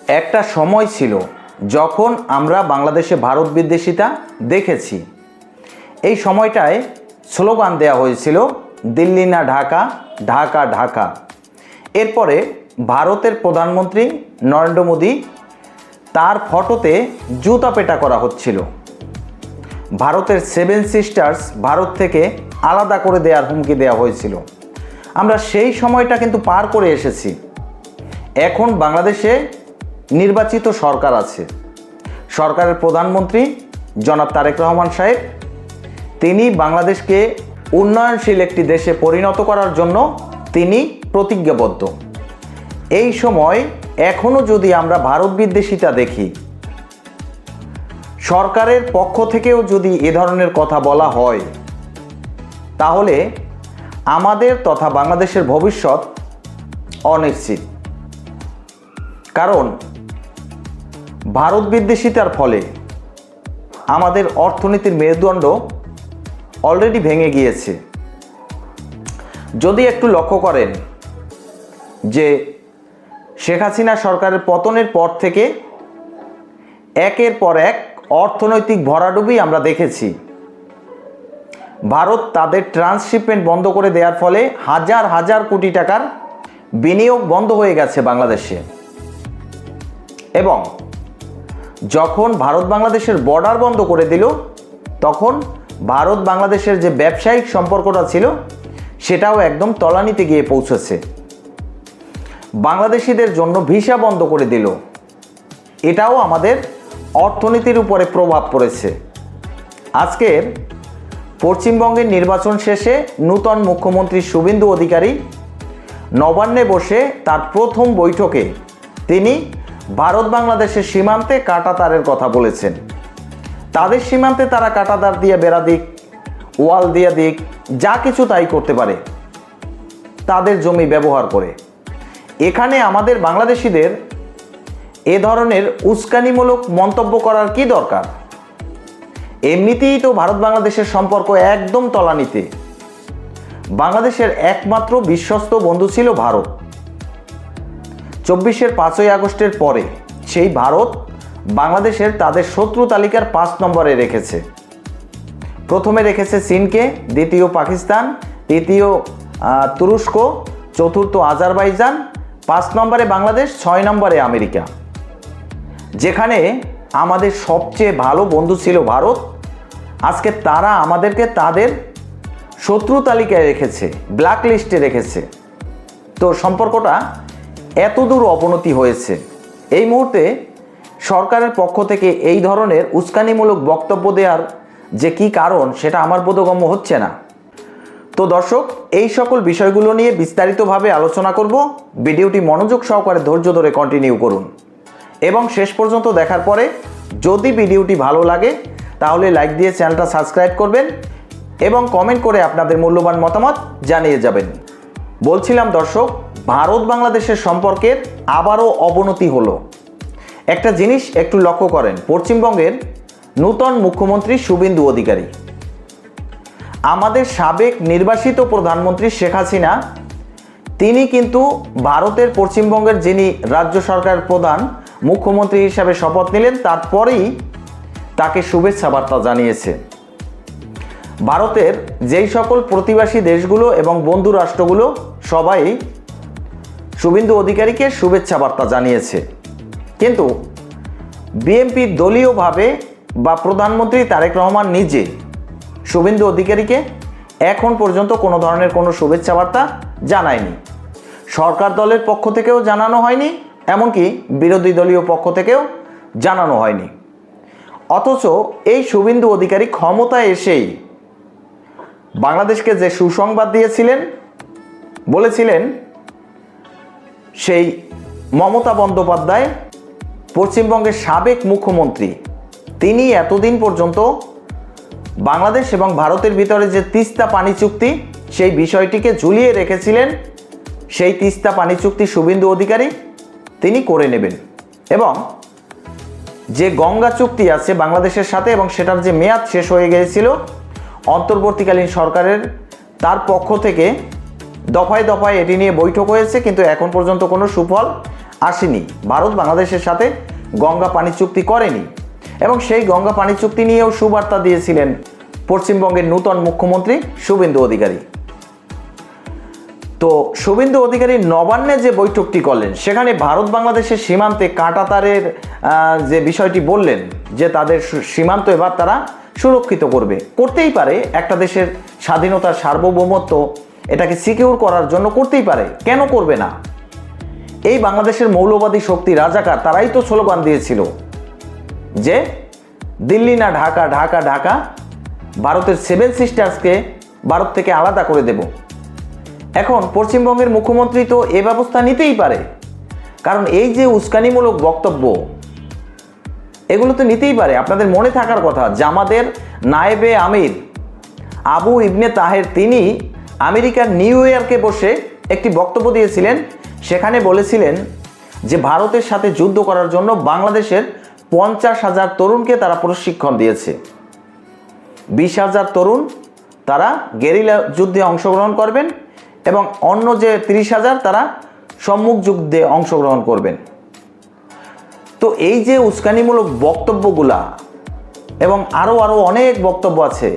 একটা সময় ছিল যখন আমরা বাংলাদেশে ভারত বিদ্বেষিতা দেখেছি। এই সময়টায় স্লোগান দেওয়া হয়েছিল দিল্লি না ঢাকা, ঢাকা ঢাকা। এরপরে ভারতের প্রধানমন্ত্রী নরেন্দ্র মোদী, তার ফটোতে জুতা পেটা করা হচ্ছিল। ভারতের 7 সিস্টার্স ভারত থেকে আলাদা করে দেওয়ার হুমকি দেওয়া হয়েছিল। আমরা সেই সময়টা কিন্তু পার করে এসেছি। এখন বাংলাদেশে নির্বাচিত সরকার আছে। সরকারের প্রধানমন্ত্রী জনাব তারেক রহমান সাহেব, তিনি বাংলাদেশকে উন্নয়নশীল একটি দেশে পরিণত করার জন্য তিনি প্রতিজ্ঞাবদ্ধ। এই সময় এখনও যদি আমরা ভারত বিদ্বেষিতা দেখি, সরকারের পক্ষ থেকেও যদি এ ধরনের কথা বলা হয়, তাহলে আমাদের তথা বাংলাদেশের ভবিষ্যৎ অনিশ্চিত। কারণ ভারত বিদ্বেষিতার ফলে আমাদের অর্থনীতির মেরুদণ্ড অলরেডি ভেঙে গিয়েছে। যদি একটু লক্ষ্য করেন যে শেখ হাসিনা সরকারের পতনের পর থেকে একের পর এক অর্থনৈতিক ভরাডুবি আমরা দেখেছি। ভারত তাদের ট্রান্সশিপমেন্ট বন্ধ করে দেওয়ার ফলে হাজার হাজার কোটি টাকার বিনিয়োগ বন্ধ হয়ে গেছে বাংলাদেশে। এবং যখন ভারত বাংলাদেশের বর্ডার বন্ধ করে দিল, তখন ভারত বাংলাদেশের যে ব্যবসায়িক সম্পর্কটা ছিল সেটাও একদম তলানিতে গিয়ে পৌঁছেছে। বাংলাদেশিদের জন্য ভিসা বন্ধ করে দিল, এটাও আমাদের অর্থনীতির উপরে প্রভাব পড়েছে। আজকের পশ্চিমবঙ্গের নির্বাচন শেষে নূতন মুখ্যমন্ত্রী শুভেন্দু অধিকারী নবান্নে বসে তার প্রথম বৈঠকে তিনি ভারত বাংলাদেশের সীমান্তে কাঁটাতারের কথা বলেছেন। তাদের সীমান্তে তারা কাঁটাতার দিয়ে বেড়া দিক, ওয়াল দিয়ে দিক, যা কিছু তাই করতে পারে তাদের জমি ব্যবহার করে। এখানে আমাদের বাংলাদেশিদের এ ধরনের উস্কানিমূলক মন্তব্য করার কি দরকার? এমনিতেই তো ভারত বাংলাদেশের সম্পর্ক একদম তলানিতে। বাংলাদেশের একমাত্র বিশ্বস্ত বন্ধু ছিল ভারত। 24-এর 5ই আগস্টের পরে সেই ভারত বাংলাদেশের তাদের শত্রু তালিকার 5 নম্বরে রেখেছে। প্রথমে রেখেছে চীনকে, দ্বিতীয় পাকিস্তান, তৃতীয় তুরস্ক, চতুর্থ আজারবাইজান, 5 নম্বরে বাংলাদেশ, 6 নম্বরে আমেরিকা। যেখানে আমাদের সবচেয়ে ভালো বন্ধু ছিল ভারত, আজকে তারা আমাদেরকে তাদের শত্রু তালিকায় রেখেছে, ব্ল্যাক লিস্টে রেখেছে। তো সম্পর্কটা এতদূর অবনতি হয়েছে। এই মুহূর্তে সরকারের পক্ষ থেকে এই ধরনের উস্কানিমূলক বক্তব্য দেওয়ার যে কি কারণ, সেটা আমার বোধগম্য হচ্ছে না। তো দর্শক, এই সকল বিষয়গুলো নিয়ে বিস্তারিতভাবে আলোচনা করব। ভিডিওটি মনোযোগ সহকারে ধৈর্য ধরে কন্টিনিউ করুন এবং শেষ পর্যন্ত দেখার পরে যদি ভিডিওটি ভালো লাগে তাহলে লাইক দিয়ে চ্যানেলটা সাবস্ক্রাইব করবেন এবং কমেন্ট করে আপনাদের মূল্যবান মতামত জানিয়ে যাবেন। বলছিলাম দর্শক, ভারত বাংলাদেশের সম্পর্কের আবারও অবনতি হলো। একটা জিনিস একটু লক্ষ্য করেন, পশ্চিমবঙ্গের নূতন মুখ্যমন্ত্রী শুভেন্দু অধিকারী, আমাদের সাবেক নির্বাচিত প্রধানমন্ত্রী শেখ হাসিনা, তিনি কিন্তু ভারতের পশ্চিমবঙ্গের যিনি রাজ্য সরকারের প্রধান মুখ্যমন্ত্রী হিসাবে শপথ নিলেন, তারপরেই তাকে শুভেচ্ছা বার্তা জানিয়েছে। ভারতের যেই সকল প্রতিবেশী দেশগুলো এবং বন্ধু রাষ্ট্রগুলো সবাই শুভেন্দু অধিকারীকে শুভেচ্ছা বার্তা জানিয়েছে। কিন্তু বিএনপি দলীয়ভাবে বা প্রধানমন্ত্রী তারেক রহমান নিজে শুভেন্দু অধিকারীকে এখন পর্যন্ত কোনো ধরনের কোনো শুভেচ্ছা বার্তা জানায়নি। সরকার দলের পক্ষ থেকেও জানানো হয়নি, এমনকি বিরোধী দলীয় পক্ষ থেকেও জানানো হয়নি। অথচ এই শুভেন্দু অধিকারী ক্ষমতায় এসেই বাংলাদেশকে যে সুসংবাদ দিয়েছিলেন, বলেছিলেন সেই মমতা বন্দ্যোপাধ্যায় পশ্চিমবঙ্গের সাবেক মুখ্যমন্ত্রী, তিনি এতদিন পর্যন্ত বাংলাদেশ এবং ভারতের ভিতরে যে তিস্তা পানি চুক্তি, সেই বিষয়টিকে ঝুলিয়ে রেখেছিলেন। সেই তিস্তা পানি চুক্তি শুভেন্দু অধিকারী তিনি করে নেবেন এবং যে গঙ্গা চুক্তি আছে বাংলাদেশের সাথে এবং সেটার যে মেয়াদ শেষ হয়ে গিয়েছিল, অন্তর্বর্তীকালীন সরকারের তার পক্ষ থেকে দফায় দফায় এটি নিয়ে বৈঠক হয়েছে, কিন্তু এখন পর্যন্ত কোনো সুফল আসেনি, ভারত বাংলাদেশের সাথে গঙ্গা পানি চুক্তি করেনি এবং সেই গঙ্গা পানি চুক্তি নিয়েও সুবার্তা দিয়েছিলেন পশ্চিমবঙ্গের নূতন মুখ্যমন্ত্রী শুভেন্দু অধিকারী। তো শুভেন্দু অধিকারী নবান্নে যে বৈঠকটি করলেন সেখানে ভারত বাংলাদেশের সীমান্তে কাঁটাতারের যে বিষয়টি বললেন যে তাদের সীমান্ত এবার তারা সুরক্ষিত করতেই পারে, একটা দেশের স্বাধীনতার সার্বভৌমত্ব এটাকে সিকিউর করার জন্য করতেই পারে, কেন করবে না? এই বাংলাদেশের মৌলবাদী শক্তি রাজাকার তারাই তো স্লোগান দিয়েছিল যে দিল্লি না ঢাকা, ঢাকা ঢাকা, ভারতের 7 সিস্টার্সকে ভারত থেকে আলাদা করে দেব। এখন পশ্চিমবঙ্গের মুখ্যমন্ত্রী তো এ ব্যবস্থা নিতেই পারে, কারণ এই যে উস্কানিমূলক বক্তব্য এগুলো তো নিতেই পারে। আপনাদের মনে থাকার কথা, জামাদের নায়েবে আমির আবু ইবনে তাহের তিনি আমেরিকার নিউ ইয়র্কে বসে একটি বক্তব্য দিয়েছিলেন। সেখানে বলেছিলেন যে ভারতের সাথে যুদ্ধ করার জন্য বাংলাদেশের 50,000 তরুণকে তারা প্রশিক্ষণ দিয়েছে। 20,000 তরুণ তারা গেরিলা যুদ্ধে অংশগ্রহণ করবেন এবং অন্য যে 30,000 তারা সম্মুখ যুদ্ধে অংশগ্রহণ করবেন। তো এই যে উস্কানিমূলক বক্তব্যগুলা এবং আরও অনেক বক্তব্য আছে,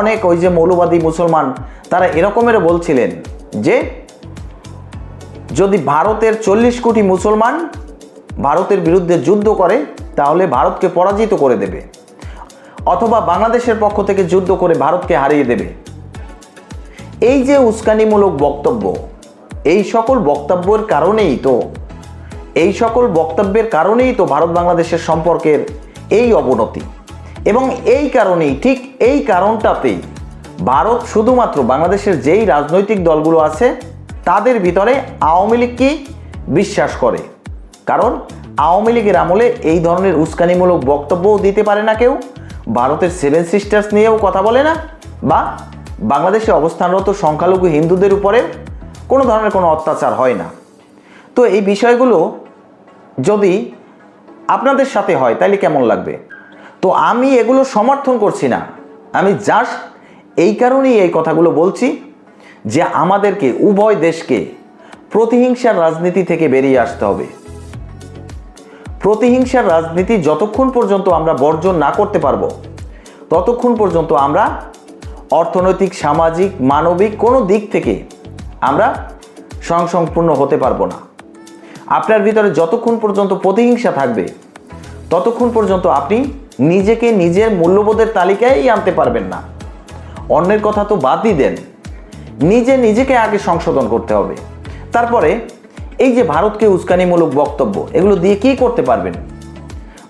অনেক ওই যে মৌলবাদী মুসলমান তারা এরকমেরও বলছিলেন যে যদি ভারতের 40 কোটি মুসলমান ভারতের বিরুদ্ধে যুদ্ধ করে তাহলে ভারতকে পরাজিত করে দেবে, অথবা বাংলাদেশের পক্ষ থেকে যুদ্ধ করে ভারতকে হারিয়ে দেবে। এই যে উস্কানিমূলক বক্তব্য, এই সকল বক্তব্যের কারণেই তো ভারত বাংলাদেশের সম্পর্কের এই অবনতি। এবং এই কারণেই, ঠিক এই কারণটাতেই ভারত শুধুমাত্র বাংলাদেশের যেই রাজনৈতিক দলগুলো আছে তাদের ভিতরে আওয়ামী লীগকে বিশ্বাস করে, কারণ আওয়ামী লীগের আমলে এই ধরনের উস্কানিমূলক বক্তব্যও দিতে পারে না কেউ, ভারতের 7 সিস্টার্স নিয়েও কথা বলে না, বা বাংলাদেশে অবস্থানরত সংখ্যালঘু হিন্দুদের উপরে কোনো ধরনের কোনো অত্যাচার হয় না। তো এই বিষয়গুলো যদি আপনাদের সাথে হয় তাহলে কেমন লাগবে? তো আমি এগুলো সমর্থন করছি না, আমি জাস্ট এই কারণেই এই কথাগুলো বলছি যে আমাদেরকে উভয় দেশকে প্রতিহিংসার রাজনীতি থেকে বেরিয়ে আসতে হবে। প্রতিহিংসার রাজনীতি যতক্ষণ পর্যন্ত আমরা বর্জন না করতে পারবো ততক্ষণ পর্যন্ত আমরা অর্থনৈতিক, সামাজিক, মানবিক কোনো দিক থেকে আমরা স্বয়ংসম্পূর্ণ হতে পারবো না। আপনার ভিতরে যতক্ষণ পর্যন্ত প্রতিহিংসা থাকবে ততক্ষণ পর্যন্ত আপনি নিজেকে নিজের মূল্যবোধের তালিকায় আনতে পারবেন না। অন্যের কথা তো বাদই দেন, নিজেকে আগে সংশোধন করতে হবে। তারপরে এই যে ভারতকে উস্কানিমূলক বক্তব্য, এগুলো দিয়ে কি করতে পারবেন?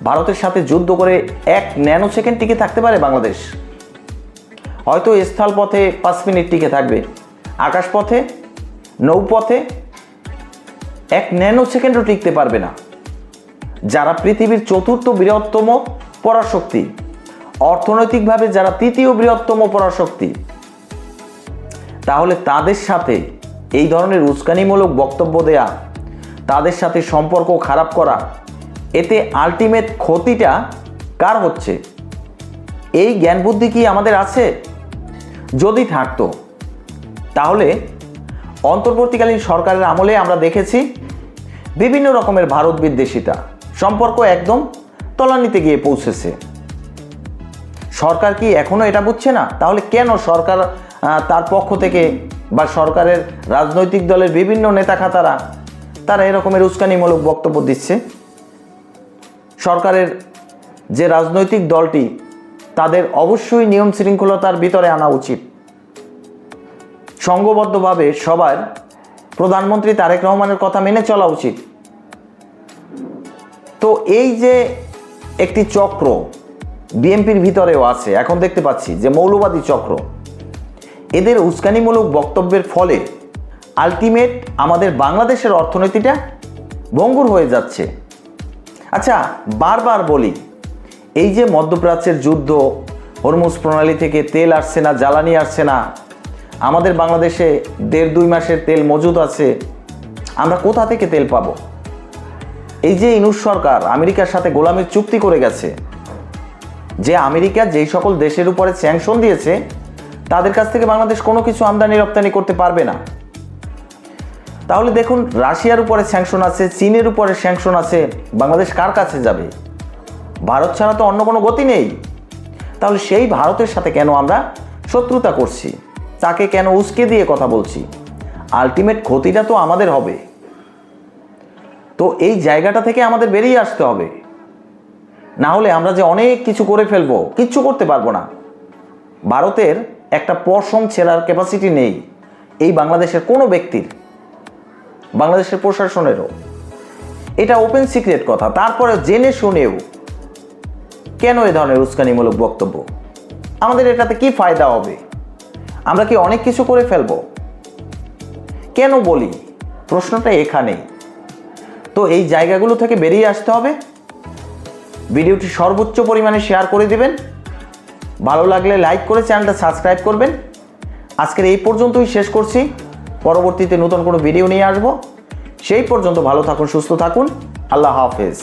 ভারতের সাথে যুদ্ধ করে 1 ন্যানো সেকেন্ড টিকে থাকতে পারে বাংলাদেশ? হয়তো স্থলপথে 5 মিনিট টিকে থাকবে, আকাশপথে, নৌপথে 1 ন্যানো সেকেন্ডও টিকতে পারবে না। যারা পৃথিবীর 4র্থ বৃহত্তম পরাশক্তি, অর্থনৈতিকভাবে যারা 3য় বৃহত্তম পরাশক্তি, তাহলে তাদের সাথে এই ধরনের উস্কানিমূলক বক্তব্য দেয়া, তাদের সাথে সম্পর্ক খারাপ করা, এতে আলটিমেট ক্ষতিটা কার হচ্ছে? এই জ্ঞান বুদ্ধি কি আমাদের আছে? যদি থাকতো তাহলে অন্তর্বর্তীকালীন সরকারের আমলে আমরা দেখেছি বিভিন্ন রকমের ভারত বিদ্বেষিতা, সম্পর্ক একদম তলানিতে গিয়ে পৌঁছেছে। সরকার কি এখনো এটা বুঝছে না? তাহলে কেন সরকার তার পক্ষ থেকে বা সরকারের রাজনৈতিক দলের বিভিন্ন নেতাখাতারা তারা এরকমের উস্কানিমূলক বক্তব্য দিচ্ছে? সরকারের যে রাজনৈতিক দলটি, তাদের অবশ্যই নিয়ম শৃঙ্খলতার ভিতরে আনা উচিত। সংঘবদ্ধভাবে সবার প্রধানমন্ত্রী তারেক রহমানের কথা মেনে চলা উচিত। তো এই যে একটি চক্র বিএনপির ভিতরেও আছে, এখন দেখতে পাচ্ছি যে মৌলবাদী চক্র, এদের উস্কানিমূলক বক্তব্যের ফলে আলটিমেট আমাদের বাংলাদেশের অর্থনীতিটা ভঙ্গুর হয়ে যাচ্ছে। আচ্ছা, বারবার বলি, এই যে মধ্যপ্রাচ্যের যুদ্ধ, হরমুজ প্রণালী থেকে তেল আসছে না, জ্বালানি আসছে না, আমাদের বাংলাদেশে 1.5-2 মাসের তেল মজুদ আছে, আমরা কোথা থেকে তেল পাবো? এই যে ইউনূস সরকার আমেরিকার সাথে গোলামির চুক্তি করে গেছে, যে আমেরিকা যেই সকল দেশের উপরে স্যাংশন দিয়েছে তাদের কাছ থেকে বাংলাদেশ কোনো কিছু আমদানি রপ্তানি করতে পারবে না। তাহলে দেখুন, রাশিয়ার উপরে স্যাংশন আছে, চীনের উপরে স্যাংশন আছে, বাংলাদেশ কার কাছে যাবে? ভারত ছাড়া তো অন্য কোনো গতি নেই। তাহলে সেই ভারতের সাথে কেন আমরা শত্রুতা করছি? তাকে কেন উস্কে দিয়ে কথা বলছি? আলটিমেট ক্ষতিটা তো আমাদের হবে। তো এই জায়গাটা থেকে আমাদের বেরিয়ে আসতে হবে, না হলে আমরা যে অনেক কিছু করে ফেলবো, কিচ্ছু করতে পারবো না। ভারতের একটা পশম ছেঁড়ার ক্যাপাসিটি নেই এই বাংলাদেশের কোনো ব্যক্তির, বাংলাদেশের প্রশাসনেরও। এটা ওপেন সিক্রেট কথা। তারপরে জেনে শুনেও কেন এ ধরনের উস্কানিমূলক বক্তব্য? আমাদের এটাতে কি ফায়দা হবে? আমরা কি অনেক কিছু করে ফেলবো? কেন বলি? প্রশ্নটা এখানেই। তো এই জায়গাগুলো থেকে বেরিয়ে আসতে হবে। ভিডিওটি সর্বোচ্চ পরিমাণে শেয়ার করে দিবেন, ভালো লাগলে লাইক করে চ্যানেলটা সাবস্ক্রাইব করবেন। আজকের এই পর্যন্তই শেষ করছি। পরবর্তীতে নতুন কোনো ভিডিও নিয়ে আসবো। সেই পর্যন্ত ভালো থাকুন, সুস্থ থাকুন। আল্লাহ হাফেজ।